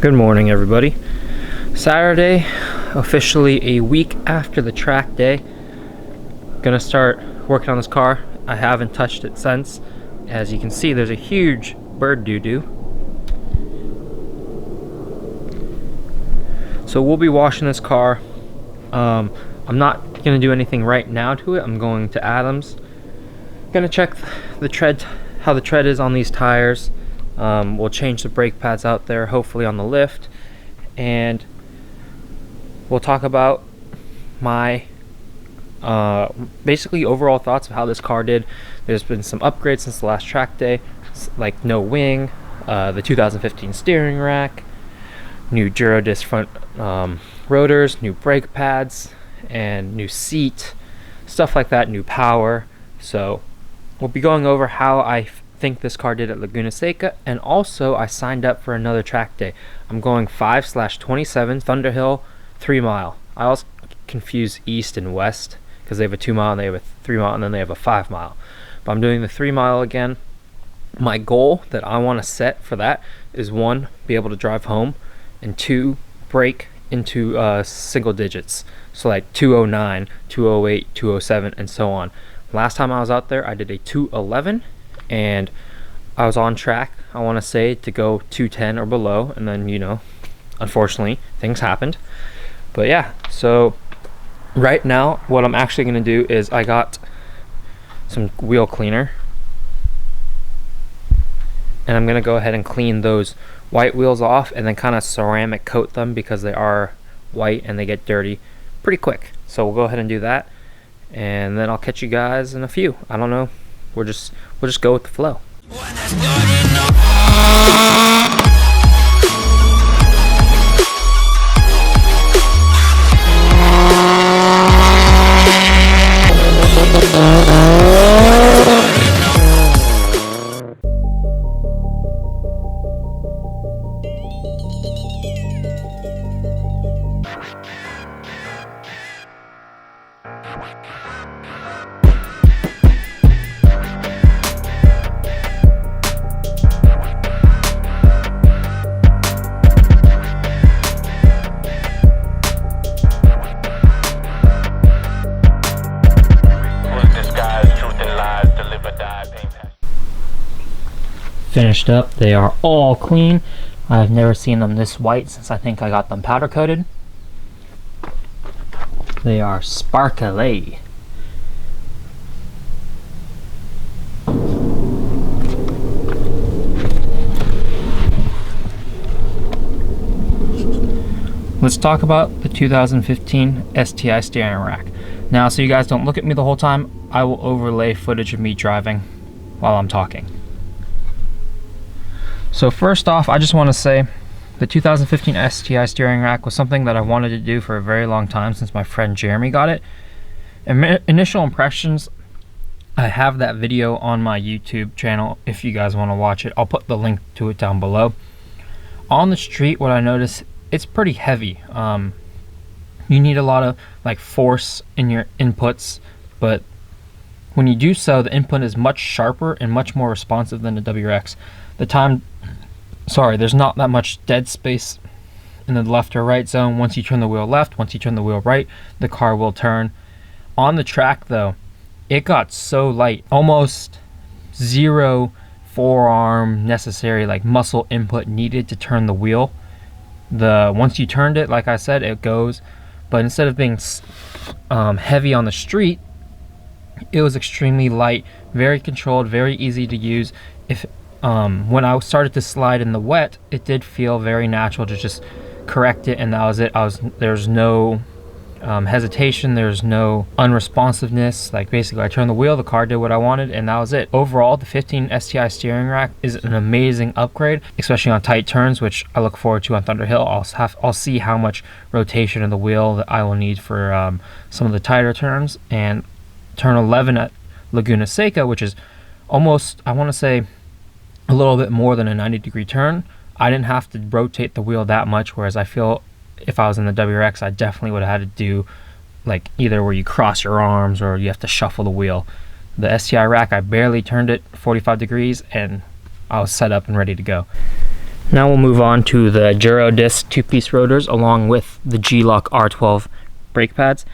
Good morning, everybody. Saturday, officially a week after the track day. Gonna start working on this car. I haven't touched it since. As you can see, there's a huge bird doo-doo. So we'll be washing this car. I'm not gonna do anything right now to it. I'm going to Adams. Gonna check the tread, how the tread is on these tires. We'll change the brake pads out there, hopefully on the lift, and we'll talk about my basically overall thoughts of how this car did. There's been some upgrades since the last track day, like no wing, the 2015 steering rack, new Durodisc front rotors, new brake pads, and new seat, stuff like that, new power. So we'll be going over how I think this car did at Laguna Seca, and also I signed up for another track day. I'm going 5/27 Thunderhill 3 mile. I also confuse east and west because they have a 2 mile and they have a 3 mile and then they have a 5 mile, but I'm doing the 3 mile again. My goal that I want to set for that is 1, be able to drive home, and 2, break into single digits, so like 209, 208, 207, and so on. Last time I was out there I did a 211 and I was on track, I want to say, to go 210 or below, and then, you know, unfortunately things happened. But yeah, so right now what I'm actually going to do is I got some wheel cleaner and I'm going to go ahead and clean those white wheels off and then kind of ceramic coat them because they are white and they get dirty pretty quick. So we'll go ahead and do that, and then I'll catch you guys in a few. I don't know, we'll just go with the flow. Finished up, they are all clean. I've never seen them this white since I think I got them powder coated. They are sparkly. Let's talk about the 2015 STI steering rack. Now, so you guys don't look at me the whole time, I will overlay footage of me driving while I'm talking. So first off, I just want to say the 2015 STI steering rack was something that I wanted to do for a very long time since my friend Jeremy got it. Initial impressions, I have that video on my YouTube channel if you guys want to watch it. I'll put the link to it down below. On the street, what I noticed, it's pretty heavy. You need a lot of like force in your inputs, but when you do so, the input is much sharper and much more responsive than the WRX. There's not that much dead space in the left or right zone. Once you turn the wheel left, once you turn the wheel right, the car will turn. On the track though, it got so light, almost zero forearm necessary, like muscle input needed to turn the wheel. Once you turned it, like I said, it goes, but instead of being heavy on the street, it was extremely light, very controlled, very easy to use. When I started to slide in the wet, it did feel very natural to just correct it, and that was it. There's no hesitation, there's no unresponsiveness. Like basically I turned the wheel, the car did what I wanted, and that was it. Overall, the 15 STI steering rack is an amazing upgrade, especially on tight turns, which I look forward to on Thunderhill. I'll see how much rotation of the wheel that I will need for some of the tighter turns. And turn 11 at Laguna Seca, which is almost, I want to say, a little bit more than a 90-degree turn, I didn't have to rotate the wheel that much, whereas I feel if I was in the WRX, I definitely would have had to do like either where you cross your arms or you have to shuffle the wheel. The STI rack, I barely turned it 45 degrees and I was set up and ready to go. Now we'll move on to the Gyro Disc 2-piece rotors along with the G-Lock R12 brake pads.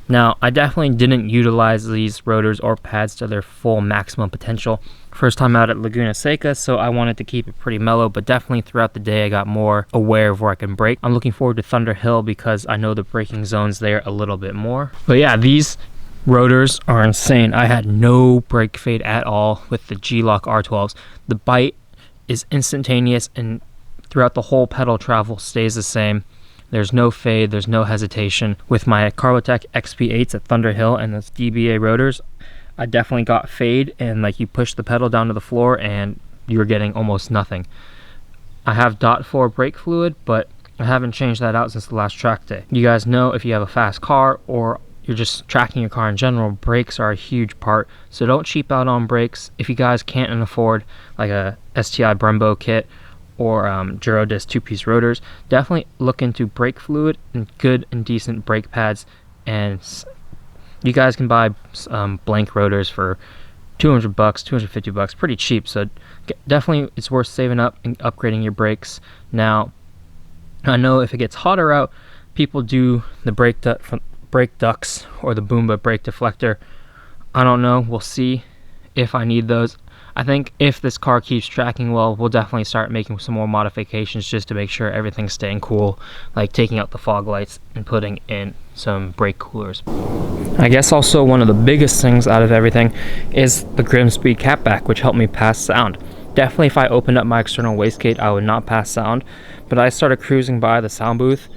Now, I definitely didn't utilize these rotors or pads to their full maximum potential. First time out at Laguna Seca, so I wanted to keep it pretty mellow, but definitely throughout the day I got more aware of where I can brake. I'm looking forward to Thunder Hill because I know the braking zones there a little bit more. But yeah, these rotors are insane. I had no brake fade at all with the G-Lock R12s. The bite is instantaneous and throughout the whole pedal travel stays the same. There's no fade, there's no hesitation. With my Carlotech XP8s at Thunder Hill and those DBA rotors, I definitely got fade, and like you push the pedal down to the floor and you're getting almost nothing. I have .4 brake fluid, but I haven't changed that out since the last track day. You guys know if you have a fast car or you're just tracking your car in general, brakes are a huge part, so don't cheap out on brakes. If you guys can't afford like a STI Brembo kit or Gyro Disc 2-piece rotors, definitely look into brake fluid and good and decent brake pads, and you guys can buy blank rotors for $200, $250, pretty cheap, so definitely it's worth saving up and upgrading your brakes. Now, I know if it gets hotter out, people do the brake ducts or the Boomba brake deflector. I don't know, we'll see if I need those. I think if this car keeps tracking well, we'll definitely start making some more modifications just to make sure everything's staying cool, like taking out the fog lights and putting in some brake coolers. I guess also one of the biggest things out of everything is the Grimmspeed catback, which helped me pass sound. Definitely if I opened up my external wastegate, I would not pass sound, but I started cruising by the sound booth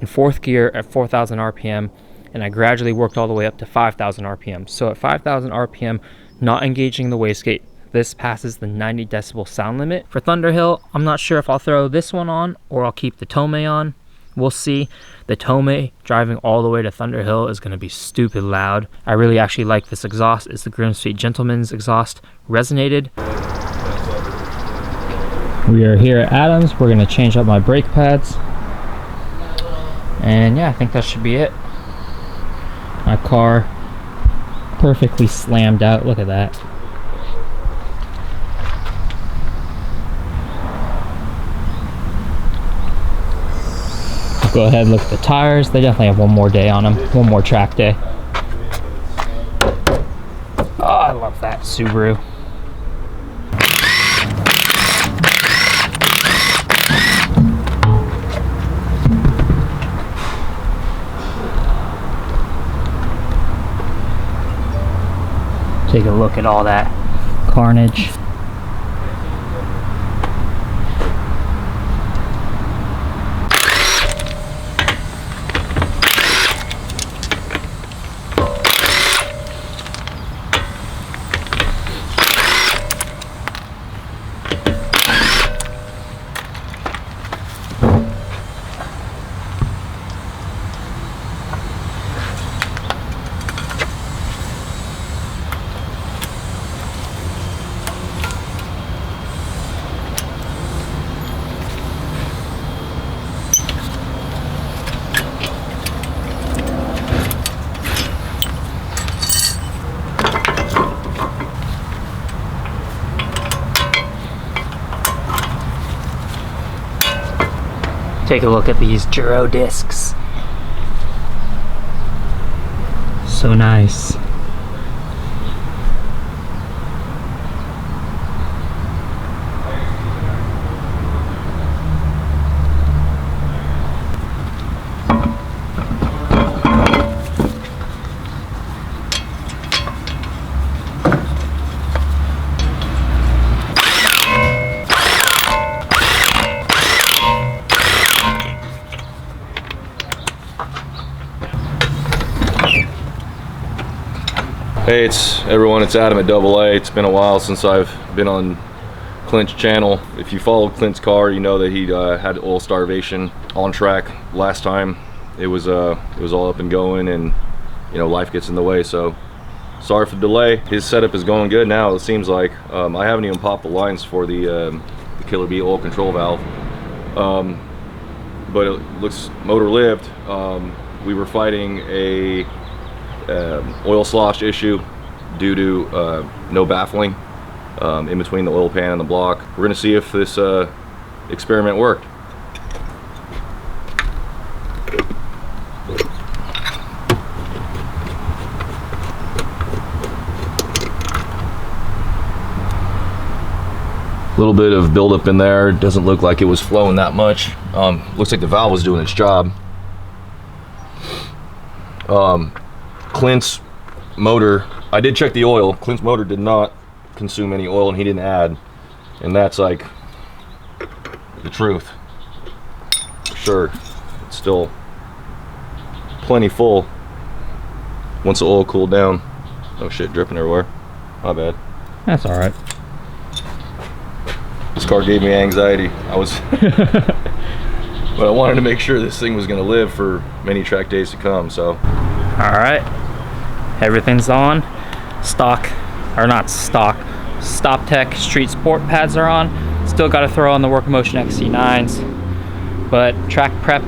in 4th gear at 4,000 RPM, and I gradually worked all the way up to 5,000 RPM. So at 5,000 RPM, not engaging the wastegate, this passes the 90 decibel sound limit. For Thunder Hill, I'm not sure if I'll throw this one on or I'll keep the Tomei on. We'll see. The Tomei driving all the way to Thunder Hill is going to be stupid loud. I really actually like this exhaust. It's the Grimmspeed Gentleman's exhaust, resonated. We are here at Adams. We're going to change up my brake pads. And yeah, I think that should be it. My car perfectly slammed out. Look at that. Go ahead and look at the tires. They definitely have one more day on them, one more track day. Oh, I love that Subaru. Take a look at all that carnage. Take a look at these Gyro discs. So nice. Hey, it's Adam at AA. It's been a while since I've been on Clint's channel. If you followed Clint's car, you know that he had oil starvation on track last time. It was all up and going, and you know, life gets in the way. So sorry for the delay. His setup is going good now. It seems like I haven't even popped the lines for the Killer Bee oil control valve, but it looks motor lived. We were fighting a oil slosh issue due to no baffling in between the oil pan and the block. We're going to see if this experiment worked. A little bit of buildup in there. Doesn't look like it was flowing that much. Looks like the valve was doing its job. Clint's motor, I did check the oil. Clint's motor did not consume any oil, and he didn't add. And that's like the truth. For sure. It's still plenty full once the oil cooled down. Oh shit, dripping everywhere. My bad. That's all right. This car gave me anxiety. But I wanted to make sure this thing was going to live for many track days to come, so. All right, everything's on. Stock, or not stock, Stop Tech Street Sport pads are on. Still got to throw on the Workmotion XC9s, but track prep,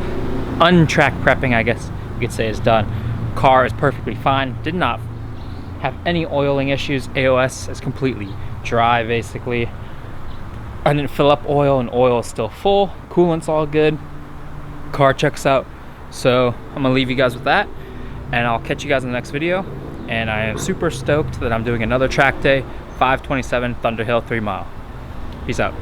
untrack prepping, I guess you could say, is done. Car is perfectly fine. Did not have any oiling issues. AOS is completely dry, basically. I didn't fill up oil, and oil is still full. Coolant's all good. Car checks out. So I'm gonna leave you guys with that, and I'll catch you guys in the next video. And I am super stoked that I'm doing another track day, 527 Thunderhill 3 mile. Peace out.